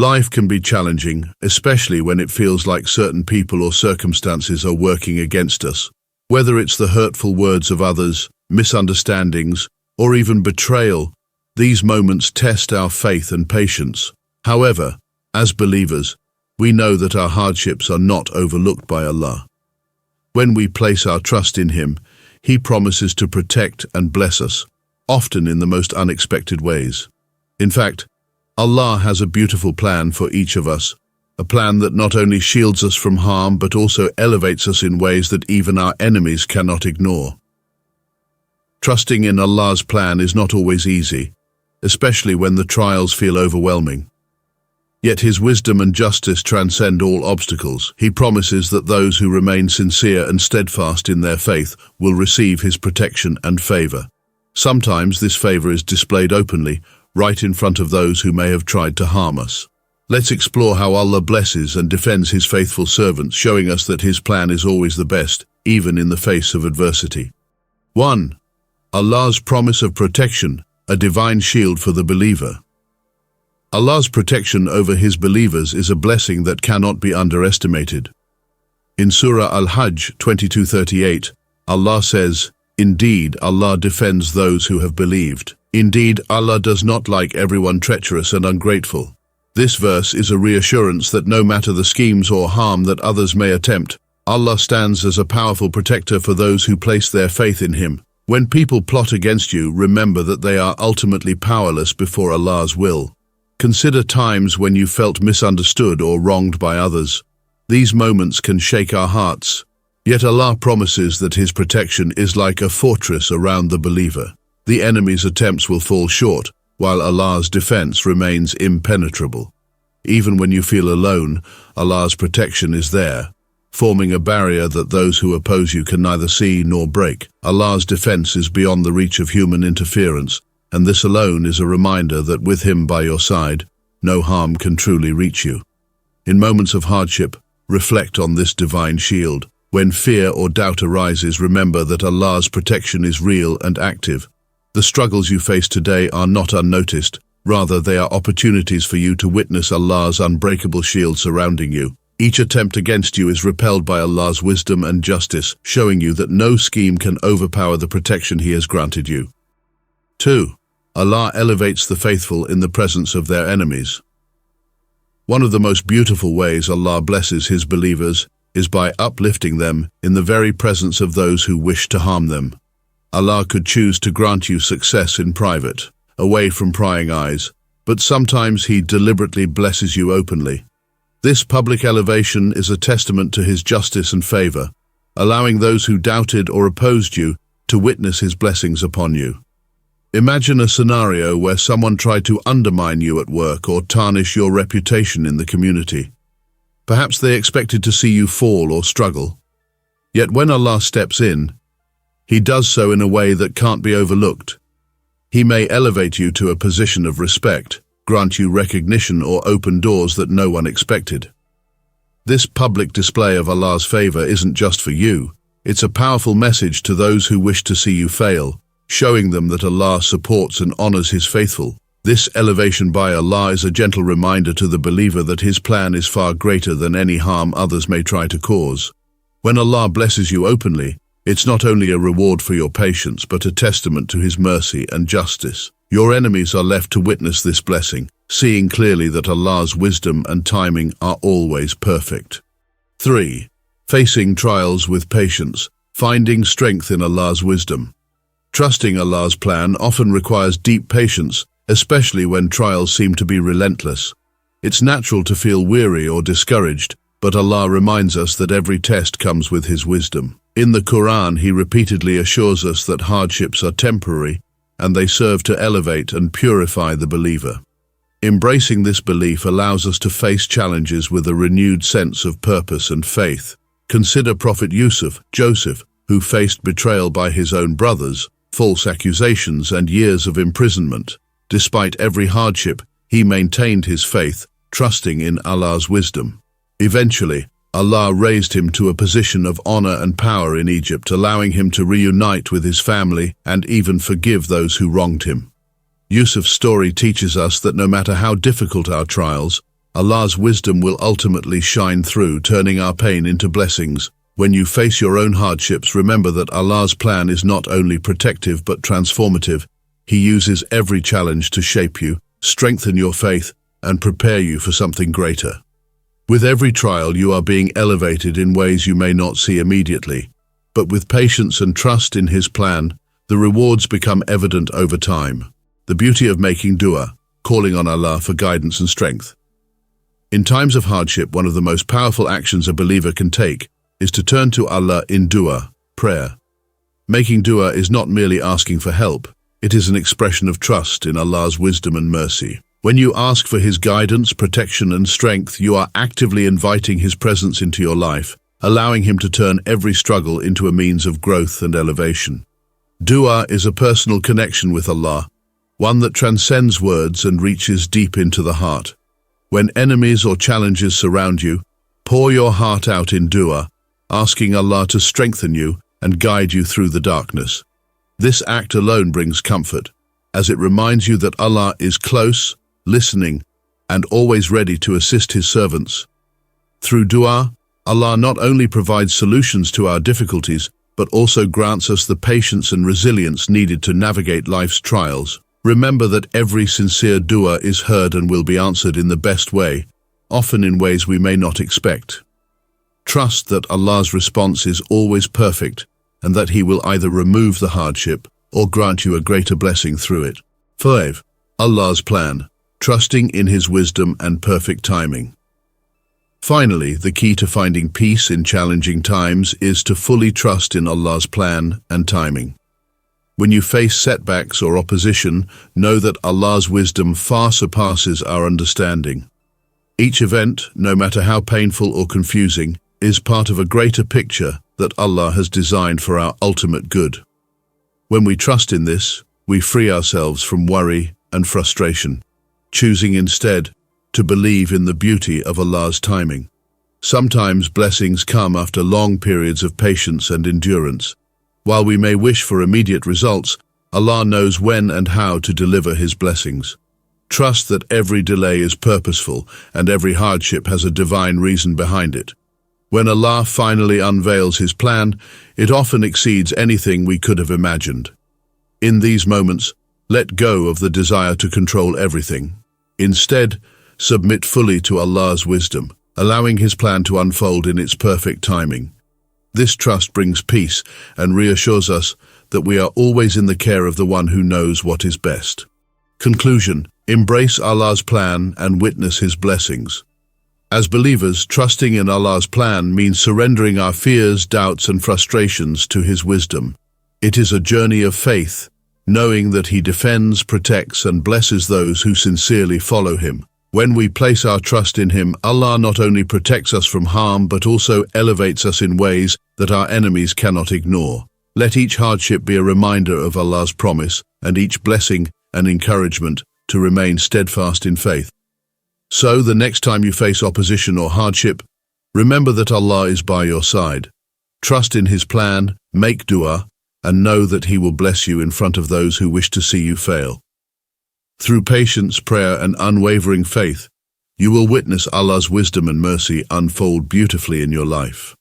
Life can be challenging, especially when it feels like certain people or circumstances are working against us. Whether it's the hurtful words of others, misunderstandings, or even betrayal, these moments test our faith and patience. However, as believers, we know that our hardships are not overlooked by Allah. When we place our trust in Him, He promises to protect and bless us, often in the most unexpected ways. In fact, Allah has a beautiful plan for each of us, a plan that not only shields us from harm but also elevates us in ways that even our enemies cannot ignore. Trusting in Allah's plan is not always easy, especially when the trials feel overwhelming. Yet His wisdom and justice transcend all obstacles. He promises that those who remain sincere and steadfast in their faith will receive His protection and favor. Sometimes this favor is displayed openly, right in front of those who may have tried to harm us. Let's explore how Allah blesses and defends His faithful servants, showing us that His plan is always the best, even in the face of adversity. 1. Allah's promise of protection, a divine shield for the believer. Allah's protection over His believers is a blessing that cannot be underestimated. In Surah Al-Hajj 22:38, Allah says, "Indeed, Allah defends those who have believed. Indeed, Allah does not like everyone treacherous and ungrateful." This verse is a reassurance that no matter the schemes or harm that others may attempt, Allah stands as a powerful protector for those who place their faith in Him. When people plot against you, remember that they are ultimately powerless before Allah's will. Consider times when you felt misunderstood or wronged by others. These moments can shake our hearts. Yet Allah promises that His protection is like a fortress around the believer. The enemy's attempts will fall short, while Allah's defense remains impenetrable. Even when you feel alone, Allah's protection is there, forming a barrier that those who oppose you can neither see nor break. Allah's defense is beyond the reach of human interference, and this alone is a reminder that with Him by your side, no harm can truly reach you. In moments of hardship, reflect on this divine shield. When fear or doubt arises, remember that Allah's protection is real and active. The struggles you face today are not unnoticed, rather they are opportunities for you to witness Allah's unbreakable shield surrounding you. Each attempt against you is repelled by Allah's wisdom and justice, showing you that no scheme can overpower the protection He has granted you. 2. Allah elevates the faithful in the presence of their enemies. One of the most beautiful ways Allah blesses His believers is by uplifting them in the very presence of those who wish to harm them. Allah could choose to grant you success in private, away from prying eyes, but sometimes He deliberately blesses you openly. This public elevation is a testament to His justice and favor, allowing those who doubted or opposed you to witness His blessings upon you. Imagine a scenario where someone tried to undermine you at work or tarnish your reputation in the community. Perhaps they expected to see you fall or struggle. Yet when Allah steps in, He does so in a way that can't be overlooked. He may elevate you to a position of respect, grant you recognition, or open doors that no one expected. This public display of Allah's favor isn't just for you. It's a powerful message to those who wish to see you fail, showing them that Allah supports and honors His faithful. This elevation by Allah is a gentle reminder to the believer that His plan is far greater than any harm others may try to cause. When Allah blesses you openly, it's not only a reward for your patience, but a testament to His mercy and justice. Your enemies are left to witness this blessing, seeing clearly that Allah's wisdom and timing are always perfect. 3. Facing trials with patience, finding strength in Allah's wisdom. Trusting Allah's plan often requires deep patience, especially when trials seem to be relentless. It's natural to feel weary or discouraged, but Allah reminds us that every test comes with His wisdom. In the Quran, He repeatedly assures us that hardships are temporary, and they serve to elevate and purify the believer. Embracing this belief allows us to face challenges with a renewed sense of purpose and faith. Consider Prophet Joseph, who faced betrayal by his own brothers, false accusations, and years of imprisonment. Despite every hardship, he maintained his faith, trusting in Allah's wisdom. Eventually, Allah raised him to a position of honor and power in Egypt, allowing him to reunite with his family and even forgive those who wronged him. Yusuf's story teaches us that no matter how difficult our trials, Allah's wisdom will ultimately shine through, turning our pain into blessings. When you face your own hardships, remember that Allah's plan is not only protective but transformative. He uses every challenge to shape you, strengthen your faith, and prepare you for something greater. With every trial, you are being elevated in ways you may not see immediately. But with patience and trust in His plan, the rewards become evident over time. The beauty of making dua, calling on Allah for guidance and strength. In times of hardship, one of the most powerful actions a believer can take is to turn to Allah in dua, prayer. Making dua is not merely asking for help, it is an expression of trust in Allah's wisdom and mercy. When you ask for His guidance, protection, and strength, you are actively inviting His presence into your life, allowing Him to turn every struggle into a means of growth and elevation. Dua is a personal connection with Allah, one that transcends words and reaches deep into the heart. When enemies or challenges surround you, pour your heart out in dua, asking Allah to strengthen you and guide you through the darkness. This act alone brings comfort, as it reminds you that Allah is close, listening, and always ready to assist His servants. Through dua, Allah not only provides solutions to our difficulties, but also grants us the patience and resilience needed to navigate life's trials. Remember that every sincere dua is heard and will be answered in the best way, often in ways we may not expect. Trust that Allah's response is always perfect and that He will either remove the hardship or grant you a greater blessing through it. 5. Allah's plan, trusting in His wisdom and perfect timing. Finally, the key to finding peace in challenging times is to fully trust in Allah's plan and timing. When you face setbacks or opposition, know that Allah's wisdom far surpasses our understanding. Each event, no matter how painful or confusing, is part of a greater picture that Allah has designed for our ultimate good. When we trust in this, we free ourselves from worry and frustration, choosing instead to believe in the beauty of Allah's timing. Sometimes blessings come after long periods of patience and endurance. While we may wish for immediate results, Allah knows when and how to deliver His blessings. Trust that every delay is purposeful and every hardship has a divine reason behind it. When Allah finally unveils His plan, it often exceeds anything we could have imagined. In these moments, let go of the desire to control everything. Instead, submit fully to Allah's wisdom, allowing His plan to unfold in its perfect timing. This trust brings peace and reassures us that we are always in the care of the one who knows what is best. Conclusion: embrace Allah's plan and witness His blessings. As believers, trusting in Allah's plan means surrendering our fears, doubts, and frustrations to His wisdom. It is a journey of faith, knowing that He defends, protects, and blesses those who sincerely follow Him. When we place our trust in Him, Allah not only protects us from harm but also elevates us in ways that our enemies cannot ignore. Let each hardship be a reminder of Allah's promise and each blessing an encouragement to remain steadfast in faith. So, the next time you face opposition or hardship, remember that Allah is by your side. Trust in His plan, make dua, and know that He will bless you in front of those who wish to see you fail. Through patience, prayer, and unwavering faith, you will witness Allah's wisdom and mercy unfold beautifully in your life.